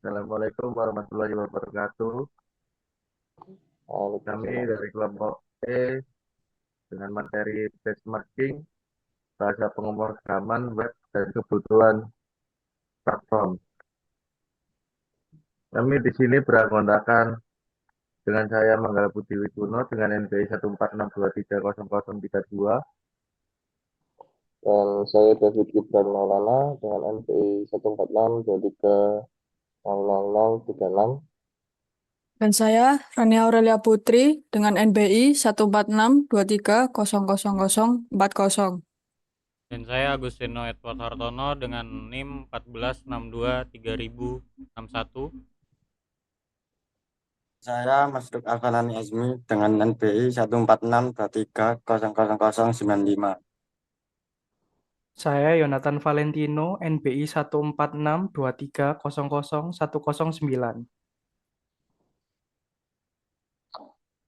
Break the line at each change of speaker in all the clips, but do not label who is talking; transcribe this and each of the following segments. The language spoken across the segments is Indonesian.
Assalamualaikum warahmatullahi wabarakatuh. Kami
Waalaikumsalam.
dari kelompok E dengan materi benchmarking, bahasa pemrograman web dan kebutuhan platform. Kami di sini beranggotakan dengan saya Manggala Budi Wiguno dengan NBI 146230032.
Dan saya David Gibran Maulana dengan NPI 146230036.
Dan saya Rania Aurelia Putri dengan NBI 146230040.
Dan saya Agustino Edward Hartono dengan NIM 14623061.
Saya Masruk Alfanani Azmi dengan NBI 14623000095.
Saya Yonatan Valentino, NBI 14623001009.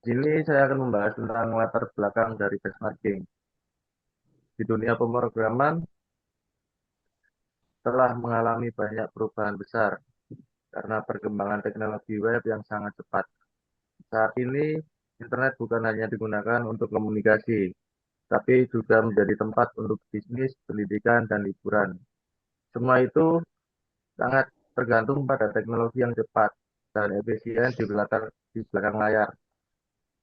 Di sini saya akan membahas tentang latar belakang dari benchmarking. Di dunia pemrograman telah mengalami banyak perubahan besar karena perkembangan teknologi web yang sangat cepat. Saat ini, internet bukan hanya digunakan untuk komunikasi, tapi juga menjadi tempat untuk bisnis, pendidikan, dan hiburan. Semua itu sangat tergantung pada teknologi yang cepat dan efisien di belakang layar.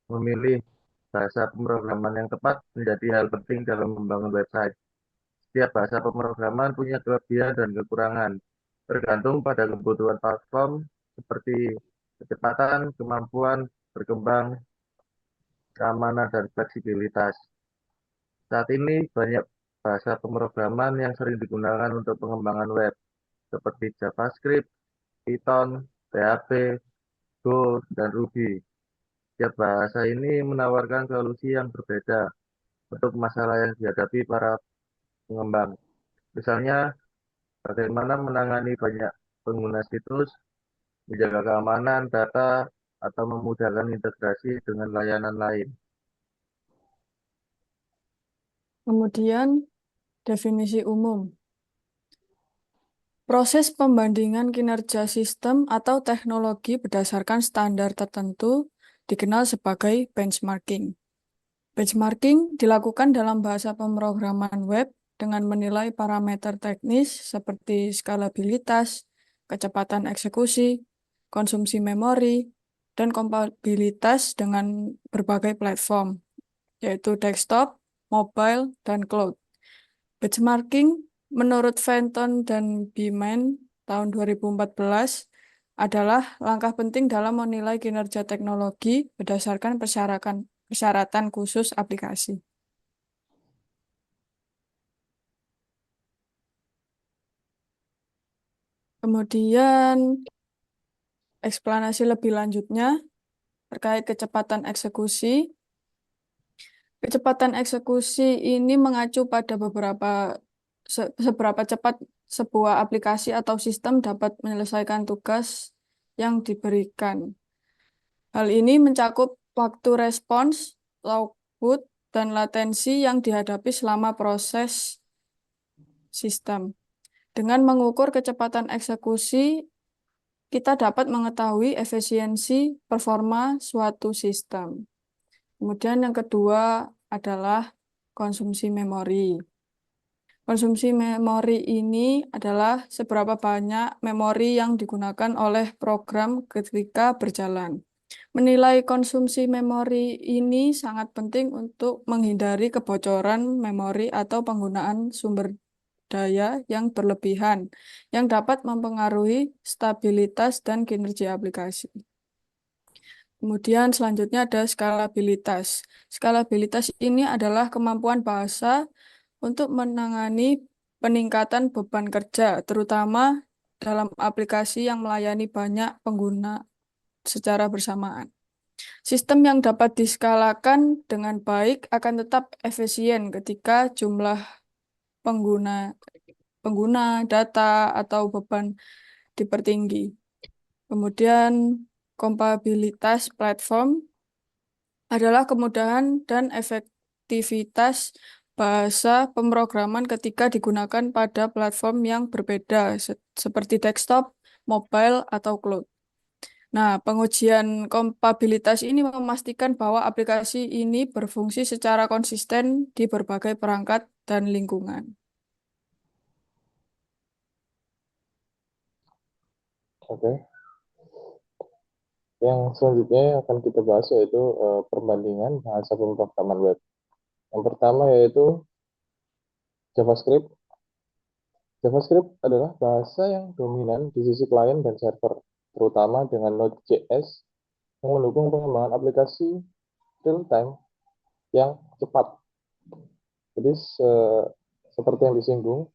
Memilih bahasa pemrograman yang tepat menjadi hal penting dalam membangun website. Setiap bahasa pemrograman punya kelebihan dan kekurangan, tergantung pada kebutuhan platform seperti kecepatan, kemampuan berkembang, keamanan, dan fleksibilitas. Saat ini banyak bahasa pemrograman yang sering digunakan untuk pengembangan web, seperti JavaScript, Python, PHP, Go, dan Ruby. Setiap bahasa ini menawarkan solusi yang berbeda untuk masalah yang dihadapi para pengembang. Misalnya, bagaimana menangani banyak pengguna situs, menjaga keamanan data, atau memudahkan integrasi dengan layanan lain.
Kemudian, definisi umum. Proses pembandingan kinerja sistem atau teknologi berdasarkan standar tertentu dikenal sebagai benchmarking. Benchmarking dilakukan dalam bahasa pemrograman web dengan menilai parameter teknis seperti skalabilitas, kecepatan eksekusi, konsumsi memori, dan kompatibilitas dengan berbagai platform, yaitu desktop, mobile, dan cloud. Benchmarking menurut Fenton dan Beeman tahun 2014 adalah langkah penting dalam menilai kinerja teknologi berdasarkan persyaratan khusus aplikasi. Kemudian, eksplanasi lebih lanjutnya terkait kecepatan eksekusi. Kecepatan eksekusi ini mengacu pada seberapa cepat sebuah aplikasi atau sistem dapat menyelesaikan tugas yang diberikan. Hal ini mencakup waktu respons, throughput, dan latensi yang dihadapi selama proses sistem. Dengan mengukur kecepatan eksekusi, kita dapat mengetahui efisiensi performa suatu sistem. Kemudian yang kedua adalah konsumsi memori. Konsumsi memori ini adalah seberapa banyak memori yang digunakan oleh program ketika berjalan. Menilai konsumsi memori ini sangat penting untuk menghindari kebocoran memori atau penggunaan sumber daya yang berlebihan yang dapat mempengaruhi stabilitas dan kinerja aplikasi. Kemudian selanjutnya ada skalabilitas. Skalabilitas ini adalah kemampuan bahasa untuk menangani peningkatan beban kerja, terutama dalam aplikasi yang melayani banyak pengguna secara bersamaan. Sistem yang dapat diskalakan dengan baik akan tetap efisien ketika jumlah pengguna, data, atau beban dipertinggi. Kemudian kompatibilitas platform adalah kemudahan dan efektivitas bahasa pemrograman ketika digunakan pada platform yang berbeda, seperti desktop, mobile, atau cloud. Nah, pengujian kompatibilitas ini memastikan bahwa aplikasi ini berfungsi secara konsisten di berbagai perangkat dan lingkungan.
Oke. Yang selanjutnya yang akan kita bahas yaitu perbandingan bahasa pemrograman web. Yang pertama yaitu JavaScript. JavaScript adalah bahasa yang dominan di sisi klien dan server, terutama dengan Node.js yang mendukung pengembangan aplikasi real-time yang cepat. Jadi seperti yang disinggung,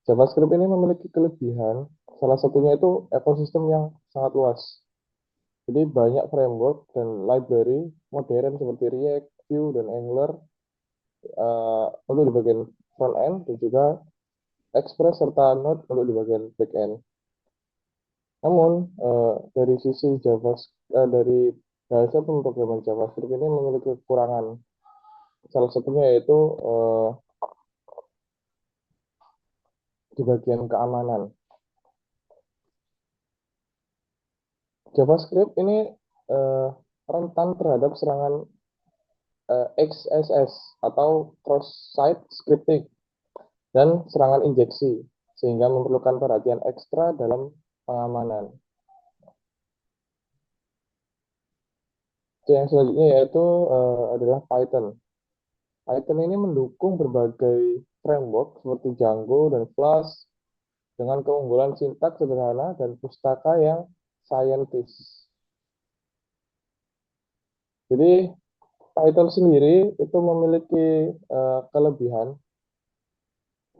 JavaScript ini memiliki kelebihan, salah satunya itu ekosistem yang sangat luas. Jadi banyak framework dan library modern seperti React, Vue, dan Angular untuk di bagian front end dan juga Express serta Node untuk di bagian back end. Namun dari sisi dari bahasa pemrograman JavaScript ini memiliki kekurangan. Salah satunya yaitu di bagian keamanan. JavaScript ini rentan terhadap serangan XSS atau cross-site scripting dan serangan injeksi, sehingga memerlukan perhatian ekstra dalam pengamanan. Yang selanjutnya yaitu adalah Python. Python ini mendukung berbagai framework seperti Django dan Flask dengan keunggulan sintaks sederhana dan pustaka yang scientist. Jadi Python sendiri itu memiliki kelebihan,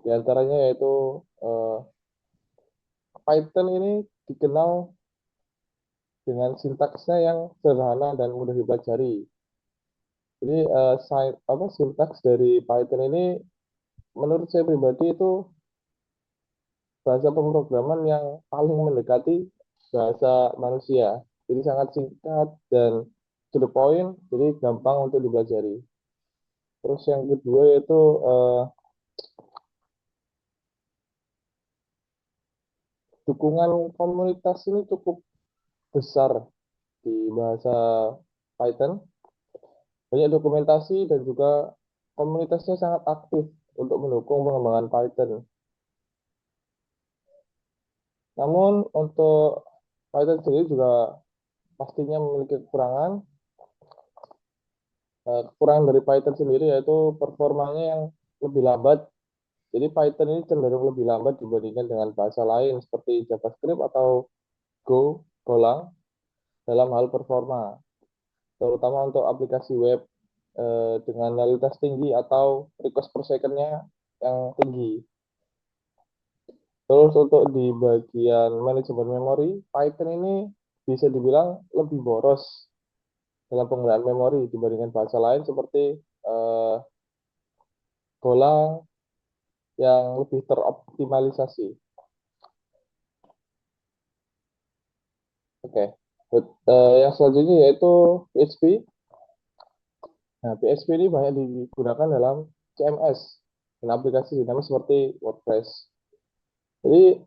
diantaranya yaitu Python ini dikenal dengan sintaksnya yang sederhana dan mudah dipelajari. Jadi sintaks dari Python ini menurut saya pribadi itu bahasa pemrograman yang paling mendekati bahasa manusia. Jadi sangat singkat dan to the point, jadi gampang untuk dipelajari. Terus yang kedua yaitu dukungan komunitas ini cukup besar di bahasa Python. Banyak dokumentasi dan juga komunitasnya sangat aktif untuk mendukung pengembangan Python. Namun untuk Python sendiri juga pastinya memiliki kekurangan. Kekurangan dari Python sendiri yaitu performanya yang lebih lambat. Jadi Python ini cenderung lebih lambat dibandingkan dengan bahasa lain seperti JavaScript atau Golang dalam hal performa, terutama untuk aplikasi web dengan kualitas tinggi atau request per second-nya yang tinggi. Terus untuk di bagian manajemen memori, Python ini bisa dibilang lebih boros dalam penggunaan memori dibandingkan bahasa lain seperti Golang yang lebih teroptimalisasi. Oke. Yang selanjutnya yaitu PHP. Nah, PHP ini banyak digunakan dalam CMS dan aplikasi dinamis seperti WordPress. Jadi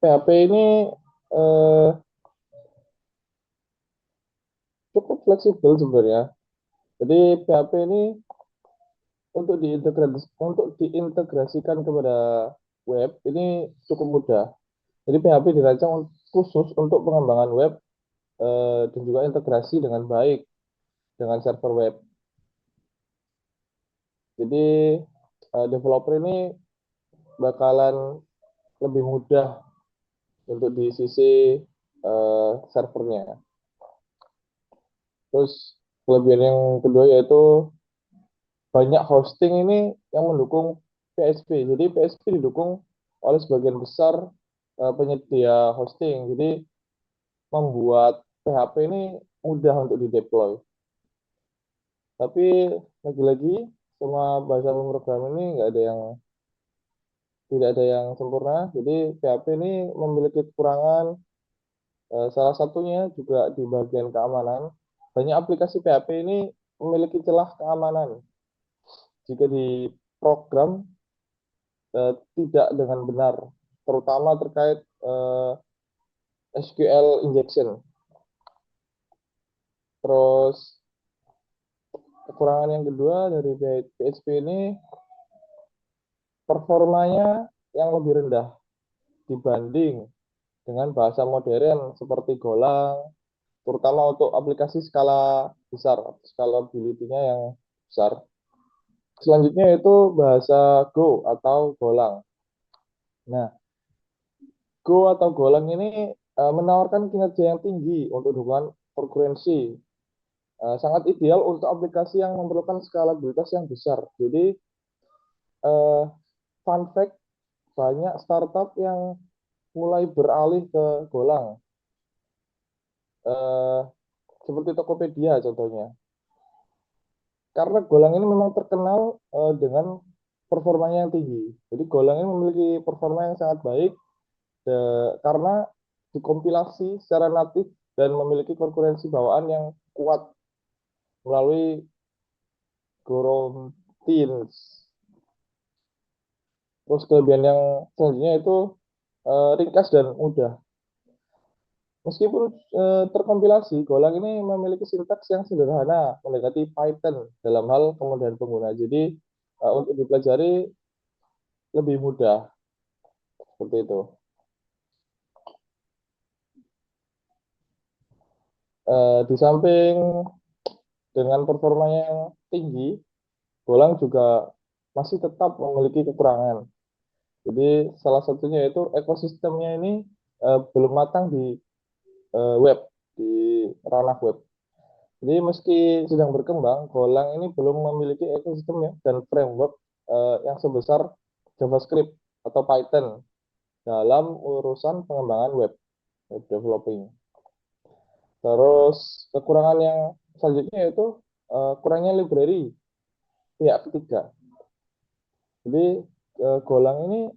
PHP ini cukup fleksibel sebenarnya. Jadi PHP ini untuk diintegrasikan kepada web ini cukup mudah. Jadi PHP dirancang khusus untuk pengembangan web dan juga integrasi dengan baik dengan server web. Jadi developer ini bakalan lebih mudah untuk di sisi servernya. Terus kelebihan yang kedua yaitu banyak hosting ini yang mendukung PHP. Jadi PHP didukung oleh sebagian besar penyedia hosting. Jadi membuat PHP ini mudah untuk dideploy. Tapi lagi-lagi semua bahasa pemrograman ini tidak ada yang sempurna. Jadi PHP ini memiliki kekurangan. Salah satunya juga di bagian keamanan. Banyak aplikasi PHP ini memiliki celah keamanan. Jika diprogram tidak dengan benar, terutama terkait SQL injection. Terus kekurangan yang kedua dari PHP ini performanya yang lebih rendah dibanding dengan bahasa modern seperti Golang, terutama untuk aplikasi skala besar, scalability-nya yang besar. Selanjutnya itu bahasa Go atau Golang. Nah, Go atau Golang ini menawarkan kinerja yang tinggi untuk dukungan konkurensi. Sangat ideal untuk aplikasi yang memerlukan skalabilitas yang besar. Jadi, fun fact, banyak startup yang mulai beralih ke Golang. Seperti Tokopedia contohnya. Karena Golang ini memang terkenal dengan performanya yang tinggi. Jadi Golang ini memiliki performa yang sangat baik karena dikompilasi secara natif dan memiliki konkurensi bawaan yang kuat melalui Gorontins. Terus kelebihan yang selanjutnya itu ringkas dan mudah. Meskipun terkompilasi, Golang ini memiliki sintaks yang sederhana, mendekati Python dalam hal kemudahan pengguna. Jadi untuk dipelajari lebih mudah, seperti itu. Di samping dengan performanya yang tinggi, Golang juga masih tetap memiliki kekurangan. Jadi salah satunya itu ekosistemnya ini belum matang di web, di ranah web. Jadi meski sedang berkembang, Golang ini belum memiliki ekosistem dan framework yang sebesar JavaScript atau Python dalam urusan pengembangan web developing. Terus kekurangan yang selanjutnya yaitu kurangnya library pihak ketiga. Jadi Golang ini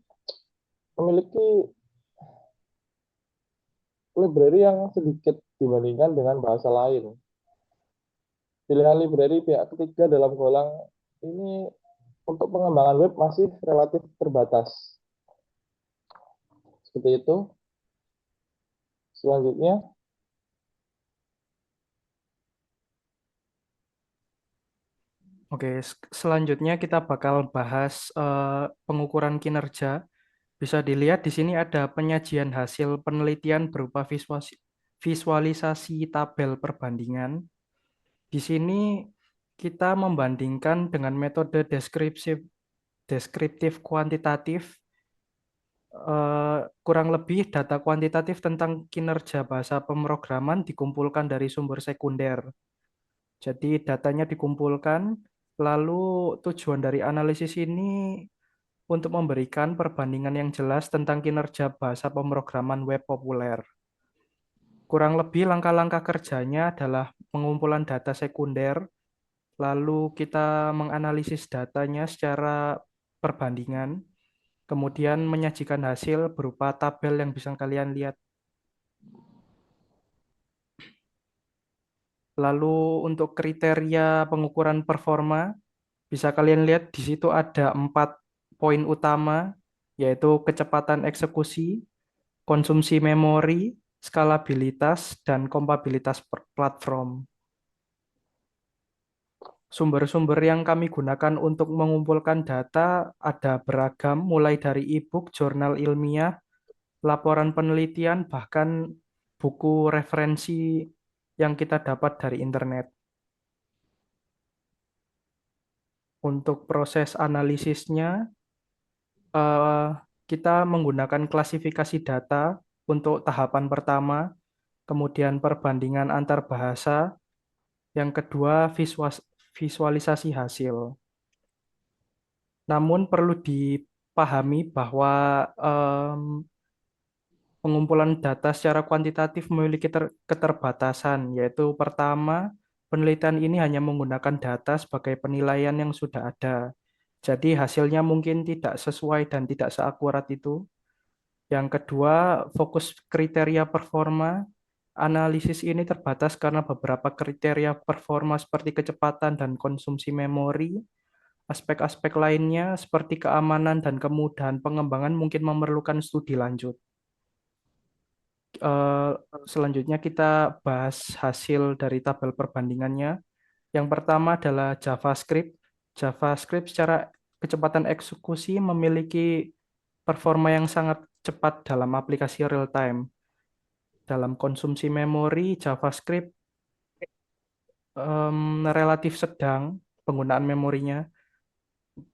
memiliki library yang sedikit dibandingkan dengan bahasa lain. Pilihan library pihak ketiga dalam Golang ini untuk pengembangan web masih relatif terbatas. Seperti itu. Selanjutnya,
Oke, selanjutnya kita bakal bahas pengukuran kinerja. Bisa dilihat di sini ada penyajian hasil penelitian berupa visualisasi tabel perbandingan. Di sini kita membandingkan dengan metode deskriptif kuantitatif, kurang lebih data kuantitatif tentang kinerja bahasa pemrograman dikumpulkan dari sumber sekunder. Jadi datanya dikumpulkan, lalu tujuan dari analisis ini untuk memberikan perbandingan yang jelas tentang kinerja bahasa pemrograman web populer. Kurang lebih langkah-langkah kerjanya adalah pengumpulan data sekunder, lalu kita menganalisis datanya secara perbandingan, kemudian menyajikan hasil berupa tabel yang bisa kalian lihat. Lalu untuk kriteria pengukuran performa, bisa kalian lihat di situ ada 4 poin utama, yaitu kecepatan eksekusi, konsumsi memori, skalabilitas, dan kompatibilitas platform. Sumber-sumber yang kami gunakan untuk mengumpulkan data ada beragam, mulai dari e-book, jurnal ilmiah, laporan penelitian, bahkan buku referensi yang kita dapat dari internet. Untuk proses analisisnya, kita menggunakan klasifikasi data untuk tahapan pertama, kemudian perbandingan antar bahasa, yang kedua visualisasi hasil. Namun perlu dipahami bahwa pengumpulan data secara kuantitatif memiliki keterbatasan, yaitu pertama, penelitian ini hanya menggunakan data sebagai penilaian yang sudah ada. Jadi hasilnya mungkin tidak sesuai dan tidak seakurat itu. Yang kedua, fokus kriteria performa. Analisis ini terbatas karena beberapa kriteria performa seperti kecepatan dan konsumsi memori. Aspek-aspek lainnya seperti keamanan dan kemudahan pengembangan mungkin memerlukan studi lanjut. Eh, Selanjutnya kita bahas hasil dari tabel perbandingannya. Yang pertama adalah JavaScript. JavaScript secara kecepatan eksekusi memiliki performa yang sangat cepat dalam aplikasi real time. Dalam konsumsi memori, JavaScript relatif sedang penggunaan memorinya.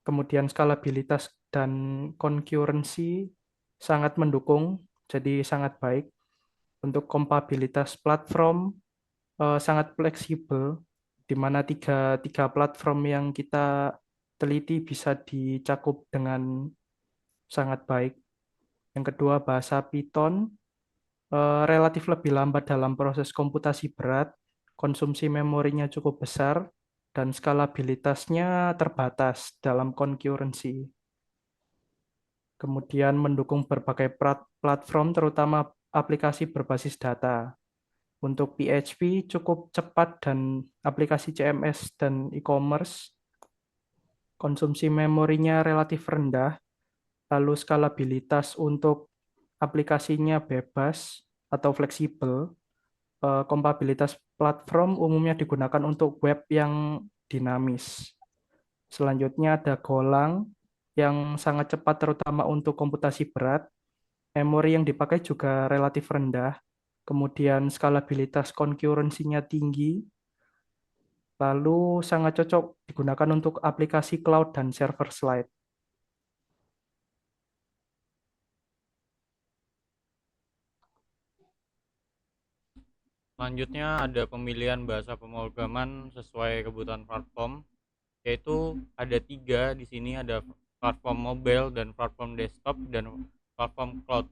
Kemudian skalabilitas dan concurrency sangat mendukung, jadi sangat baik. Untuk kompatibilitas platform sangat fleksibel, di mana tiga platform yang kita teliti bisa dicakup dengan sangat baik. Yang kedua, bahasa Python relatif lebih lambat dalam proses komputasi berat, konsumsi memorinya cukup besar, dan skalabilitasnya terbatas dalam concurrency. Kemudian mendukung berbagai platform, terutama aplikasi berbasis data. Untuk PHP cukup cepat dan aplikasi CMS dan e-commerce. Konsumsi memorinya relatif rendah, lalu skalabilitas untuk aplikasinya bebas atau fleksibel. Kompatibilitas platform umumnya digunakan untuk web yang dinamis. Selanjutnya ada Golang yang sangat cepat terutama untuk komputasi berat. Memori yang dipakai juga relatif rendah. Kemudian skalabilitas concurrency-nya tinggi. Lalu sangat cocok digunakan untuk aplikasi cloud dan server side.
Selanjutnya ada pemilihan bahasa pemrograman sesuai kebutuhan platform, yaitu ada 3 di sini, ada platform mobile dan platform desktop dan platform cloud.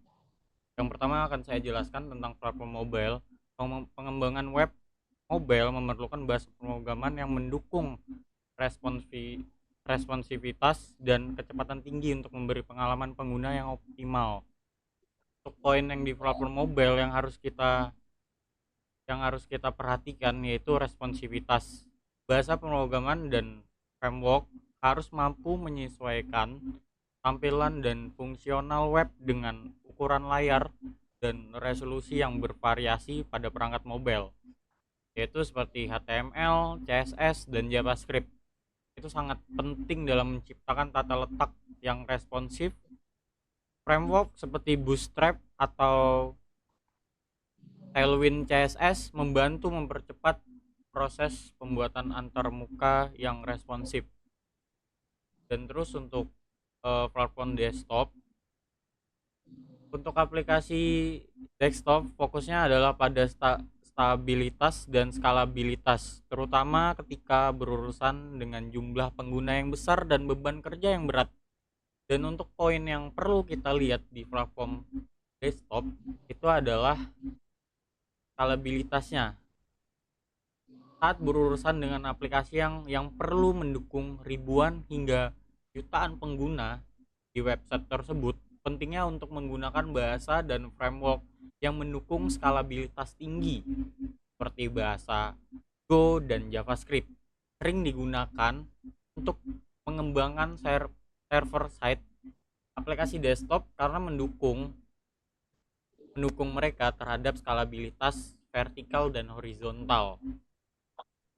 Yang pertama akan saya jelaskan tentang platform mobile. Pengembangan web mobile memerlukan bahasa pemrograman yang mendukung responsivitas dan kecepatan tinggi untuk memberi pengalaman pengguna yang optimal. Untuk poin yang di platform mobile yang harus kita perhatikan yaitu responsivitas. Bahasa pemrograman dan framework harus mampu menyesuaikan tampilan dan fungsional web dengan ukuran layar dan resolusi yang bervariasi pada perangkat mobile, yaitu seperti HTML, CSS, dan JavaScript. Itu sangat penting dalam menciptakan tata letak yang responsif. Framework seperti Bootstrap atau Tailwind CSS membantu mempercepat proses pembuatan antarmuka yang responsif. Dan terus untuk platform desktop, untuk aplikasi desktop fokusnya adalah pada stabilitas dan skalabilitas, terutama ketika berurusan dengan jumlah pengguna yang besar dan beban kerja yang berat. Dan untuk poin yang perlu kita lihat di platform desktop itu adalah skalabilitasnya. Saat berurusan dengan aplikasi yang perlu mendukung ribuan hingga jutaan pengguna di website tersebut, pentingnya untuk menggunakan bahasa dan framework yang mendukung skalabilitas tinggi seperti bahasa Go dan JavaScript. Sering digunakan untuk mengembangkan server side aplikasi desktop karena mendukung mereka terhadap skalabilitas vertikal dan horizontal,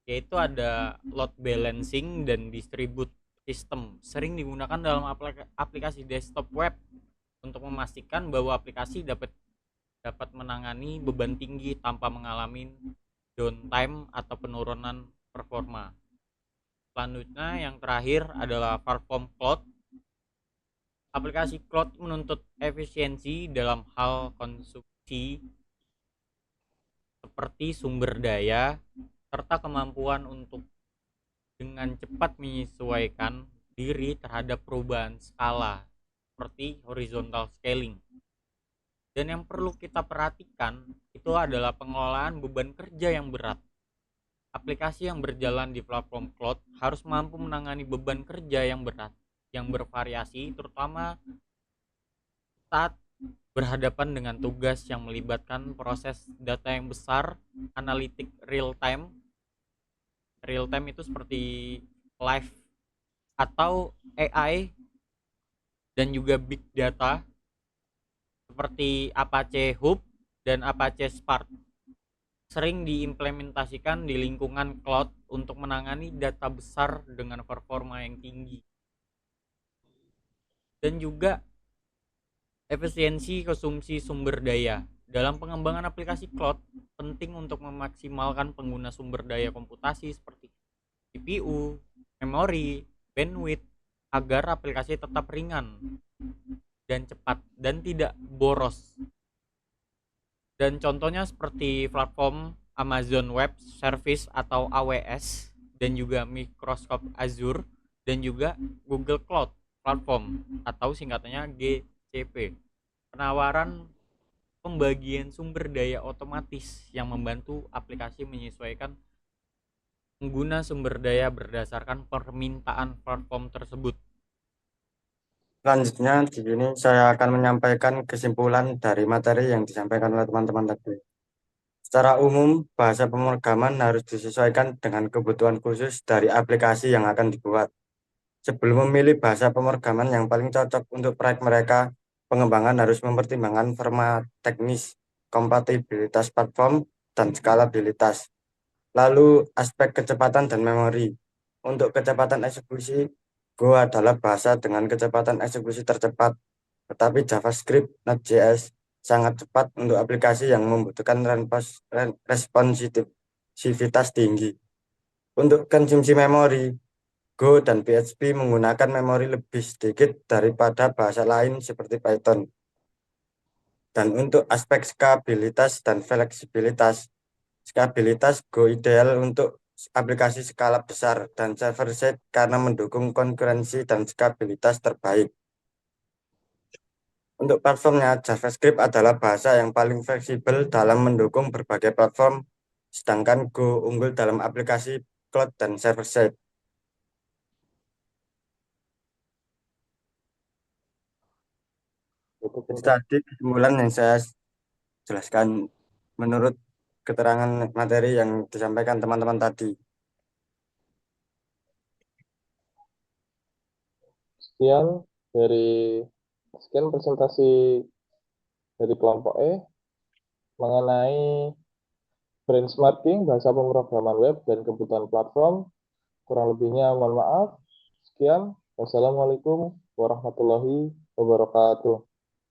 yaitu ada load balancing dan distribute system. Sering digunakan dalam aplikasi desktop web untuk memastikan bahwa aplikasi dapat menangani beban tinggi tanpa mengalami downtime atau penurunan performa. Selanjutnya yang terakhir adalah platform cloud. Aplikasi cloud menuntut efisiensi dalam hal konsumsi seperti sumber daya serta kemampuan untuk dengan cepat menyesuaikan diri terhadap perubahan skala seperti horizontal scaling. Dan yang perlu kita perhatikan itu adalah pengelolaan beban kerja yang berat. Aplikasi yang berjalan di platform cloud harus mampu menangani beban kerja yang berat yang bervariasi, terutama saat berhadapan dengan tugas yang melibatkan proses data yang besar, analitik real time. Real time itu seperti live atau AI dan juga big data seperti Apache Hub dan Apache Spark sering diimplementasikan di lingkungan cloud untuk menangani data besar dengan performa yang tinggi. Dan juga efisiensi konsumsi sumber daya. Dalam pengembangan aplikasi cloud, penting untuk memaksimalkan pengguna sumber daya komputasi seperti CPU, memori, bandwidth, agar aplikasi tetap ringan dan cepat dan tidak boros. Dan contohnya seperti platform Amazon Web Service atau AWS, dan juga Microsoft Azure, dan juga Google Cloud Platform atau singkatannya GCP. Penawaran pembagian sumber daya otomatis yang membantu aplikasi menyesuaikan pengguna sumber daya berdasarkan permintaan platform tersebut.
Selanjutnya di sini saya akan menyampaikan kesimpulan dari materi yang disampaikan oleh teman-teman tadi. Secara umum, bahasa pemrograman harus disesuaikan dengan kebutuhan khusus dari aplikasi yang akan dibuat. Sebelum memilih bahasa pemrograman yang paling cocok untuk proyek mereka, pengembangan harus mempertimbangkan format teknis, kompatibilitas platform, dan skalabilitas. Lalu aspek kecepatan dan memori. Untuk kecepatan eksekusi, Go adalah bahasa dengan kecepatan eksekusi tercepat, tetapi JavaScript, Node.js sangat cepat untuk aplikasi yang membutuhkan responsivitas tinggi. Untuk konsumsi memori, Go dan PHP menggunakan memori lebih sedikit daripada bahasa lain seperti Python. Dan untuk aspek skabilitas dan fleksibilitas, Go ideal untuk aplikasi skala besar dan server-side karena mendukung konkurensi dan skabilitas terbaik. Untuk platformnya, JavaScript adalah bahasa yang paling fleksibel dalam mendukung berbagai platform, sedangkan Go unggul dalam aplikasi cloud dan server-side. Itu tadi kesimpulan yang saya jelaskan menurut keterangan materi yang disampaikan teman-teman tadi.
Sekian presentasi dari kelompok E mengenai benchmarking bahasa pemrograman web dan kebutuhan platform. Kurang lebihnya mohon maaf. Sekian. Wassalamualaikum warahmatullahi wabarakatuh.